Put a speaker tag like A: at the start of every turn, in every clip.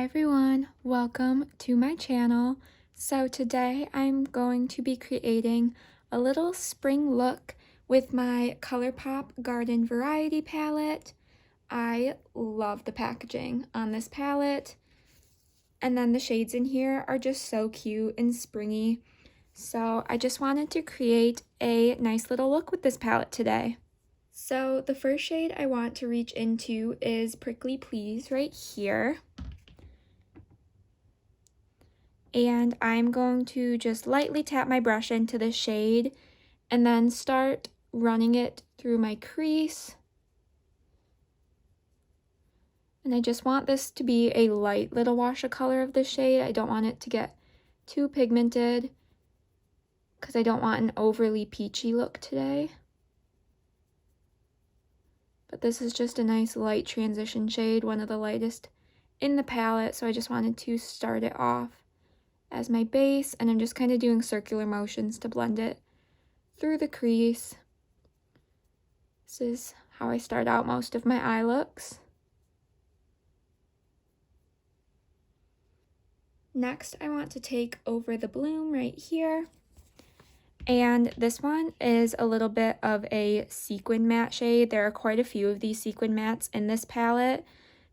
A: Hi everyone, welcome to my channel. So today I'm going to be creating a little spring look with my Colourpop Garden Variety palette. I love the packaging on this palette, and then the shades in here are just so cute and springy. So I just wanted to create a nice little look with this palette today. So the first shade I want to reach into is Prickly Please right here. And I'm going to just lightly tap my brush into the shade and then start running it through my crease. And I just want this to be a light little wash of color of the shade. I don't want it to get too pigmented because I don't want an overly peachy look today. But this is just a nice light transition shade, one of the lightest in the palette, so I just wanted to start it off as my base, and I'm just kind of doing circular motions to blend it through the crease. This is how I start out most of my eye looks. Next, I want to take over the bloom right here, and this one is a little bit of a sequin matte shade. There are quite a few of these sequin mattes in this palette,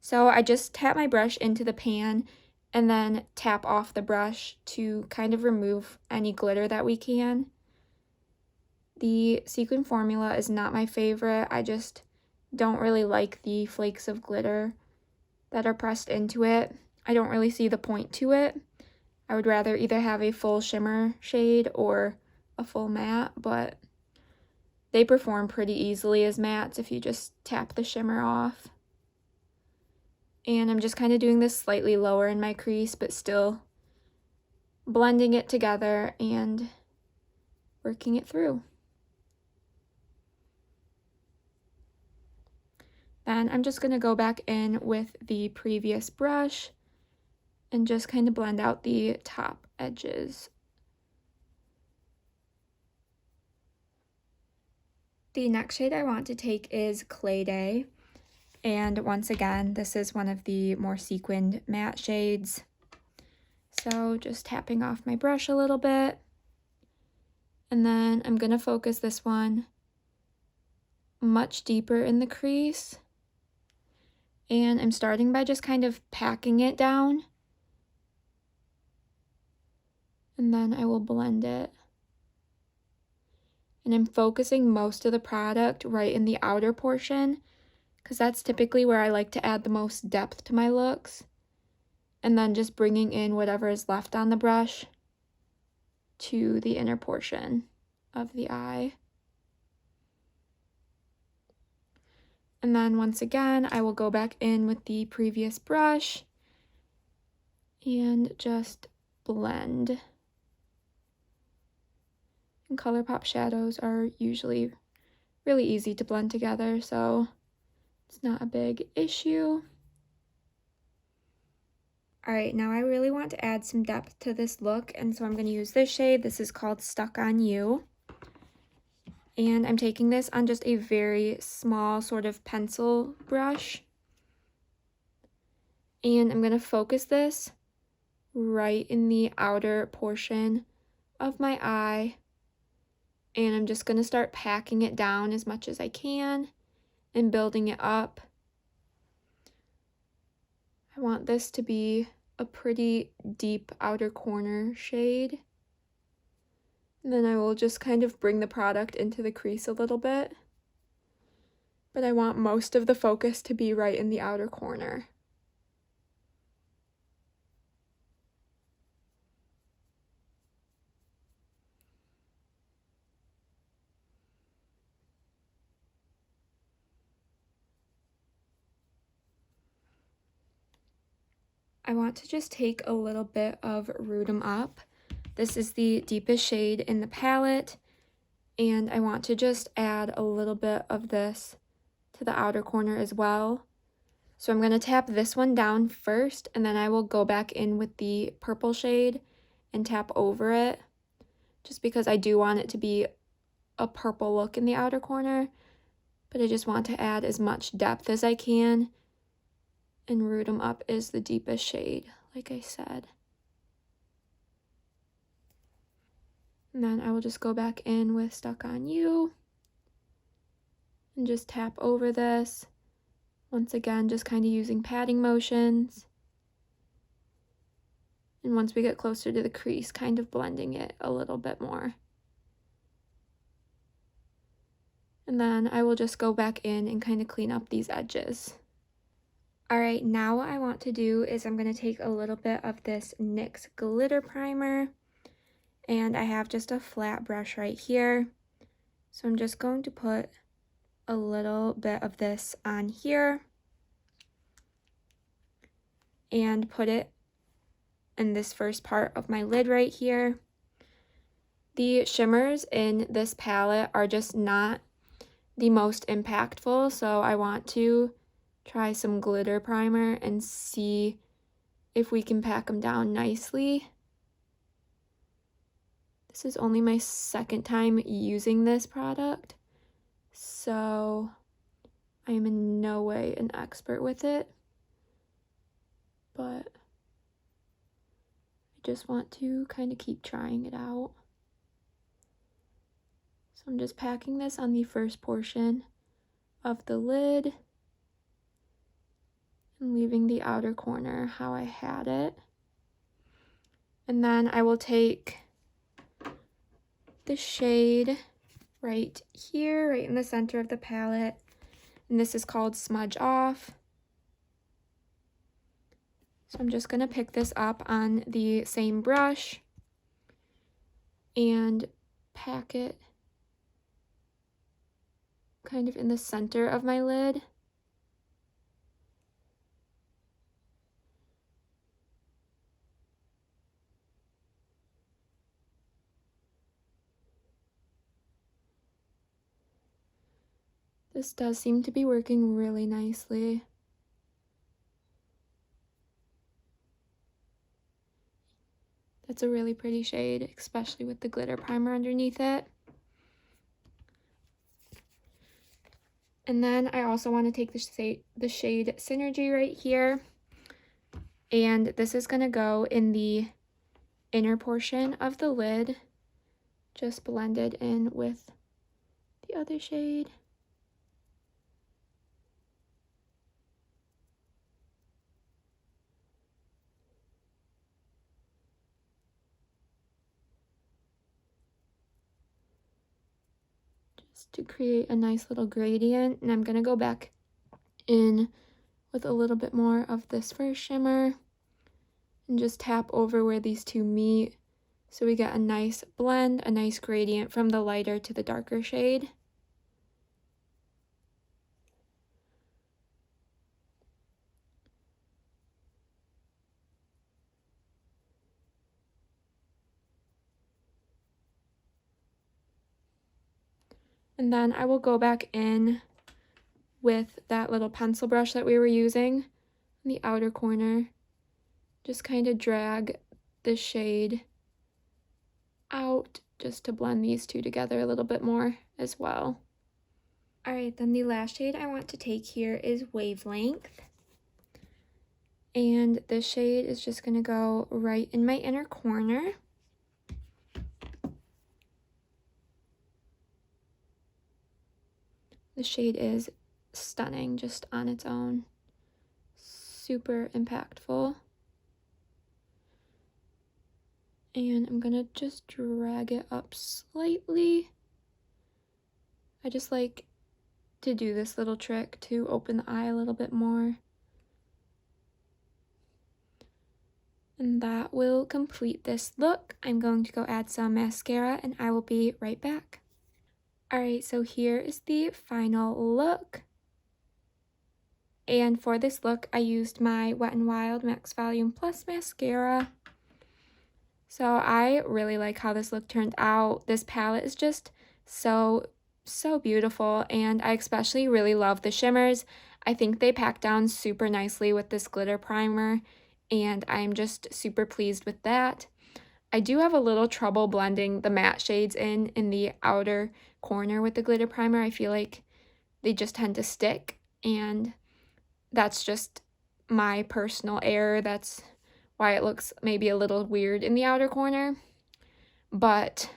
A: so I just tap my brush into the pan and then tap off the brush to kind of remove any glitter that we can. The sequin formula is not my favorite. I just don't really like the flakes of glitter that are pressed into it. I don't really see the point to it. I would rather either have a full shimmer shade or a full matte, but they perform pretty easily as mattes if you just tap the shimmer off. And I'm just kind of doing this slightly lower in my crease, but still blending it together and working it through. Then I'm just going to go back in with the previous brush and just kind of blend out the top edges. The next shade I want to take is Clay Day. And once again, this is one of the more sequined matte shades. So just tapping off my brush a little bit. And then I'm going to focus this one much deeper in the crease. And I'm starting by just kind of packing it down. And then I will blend it. And I'm focusing most of the product right in the outer portion, because that's typically where I like to add the most depth to my looks. And then just bringing in whatever is left on the brush to the inner portion of the eye. And then once again, I will go back in with the previous brush and just blend. And Colourpop shadows are usually really easy to blend together, so it's not a big issue. Alright, now I really want to add some depth to this look, and so I'm going to use this shade. This is called Stuck on You. And I'm taking this on just a very small sort of pencil brush. And I'm going to focus this right in the outer portion of my eye. And I'm just going to start packing it down as much as I can and building it up. I want this to be a pretty deep outer corner shade. And then I will just kind of bring the product into the crease a little bit. But I want most of the focus to be right in the outer corner. I want to just take a little bit of Root 'em Up. This is the deepest shade in the palette, and I want to just add a little bit of this to the outer corner as well. So I'm going to tap this one down first, and then I will go back in with the purple shade and tap over it, just because I do want it to be a purple look in the outer corner, but I just want to add as much depth as I can and Root 'em Up is the deepest shade, like I said. And then I will just go back in with Stuck on You and just tap over this. Once again, just kind of using patting motions. And once we get closer to the crease, kind of blending it a little bit more. And then I will just go back in and kind of clean up these edges. Alright, now what I want to do is I'm going to take a little bit of this NYX Glitter Primer. And I have just a flat brush right here. So I'm just going to put a little bit of this on here. And put it in this first part of my lid right here. The shimmers in this palette are just not the most impactful, so I want to try some glitter primer and see if we can pack them down nicely. This is only my second time using this product, so I am in no way an expert with it, but I just want to kind of keep trying it out. So I'm just packing this on the first portion of the lid and leaving the outer corner how I had it. And then I will take the shade right here, right in the center of the palette, and this is called Smudge Off. So I'm just going to pick this up on the same brush and pack it kind of in the center of my lid. This does seem to be working really nicely. That's a really pretty shade, especially with the glitter primer underneath it. And then I also want to take the shade Synergy right here. And this is going to go in the inner portion of the lid, just blended in with the other shade. Just to create a nice little gradient, and I'm going to go back in with a little bit more of this first shimmer and just tap over where these two meet so we get a nice blend, a nice gradient from the lighter to the darker shade. And then I will go back in with that little pencil brush that we were using in the outer corner. Just kind of drag the shade out just to blend these two together a little bit more as well. Alright, then the last shade I want to take here is Wavelength. And this shade is just going to go right in my inner corner. The shade is stunning just on its own. Super impactful. And I'm gonna just drag it up slightly. I just like to do this little trick to open the eye a little bit more. And that will complete this look. I'm going to go add some mascara and I will be right back. Alright, so here is the final look. And for this look, I used my Wet n Wild Max Volume Plus mascara. So I really like how this look turned out. This palette is just so beautiful, and I especially really love the shimmers. I think they pack down super nicely with this glitter primer, and I'm just super pleased with that. I do have a little trouble blending the matte shades in the outer corner with the glitter primer. I feel like they just tend to stick, and that's just my personal error. That's why it looks maybe a little weird in the outer corner. But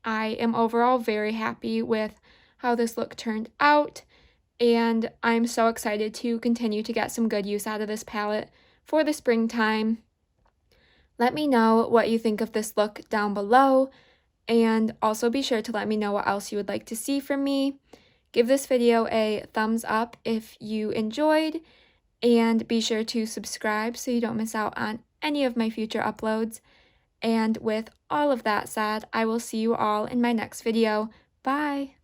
A: I am overall very happy with how this look turned out, and I'm so excited to continue to get some good use out of this palette for the springtime. Let me know what you think of this look down below, and also be sure to let me know what else you would like to see from me. Give this video a thumbs up if you enjoyed, and be sure to subscribe so you don't miss out on any of my future uploads. And with all of that said, I will see you all in my next video. Bye!